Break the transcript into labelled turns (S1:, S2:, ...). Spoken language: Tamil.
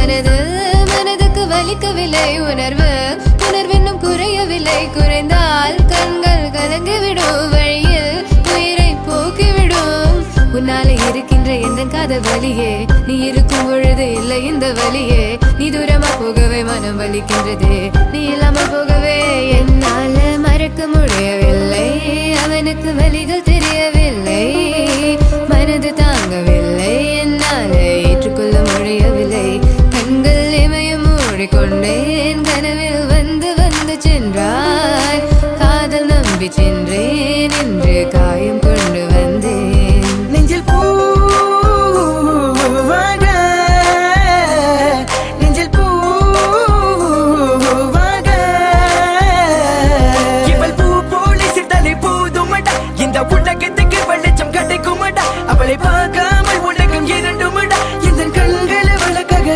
S1: மனது மனதுக்கு வலிக்கவில்லை உணர்வு உணர்வென்னும் குறையவில்லை குறைந்தால் கண்கள் கலங்கிவிடும் வழியில் உயிரை போக்கிவிடும் உன்னாலே இருக்கின்ற எந்த காதல் வலியே நீ இருக்கும் பொழுது இல்லை இந்த வலியே நீ தூரமா போகவே மனம் வலிக்கின்றதே நீ இல்லாமல் போகவே என்னால மறக்க முடியவில்லை அவனுக்கு வலிகள்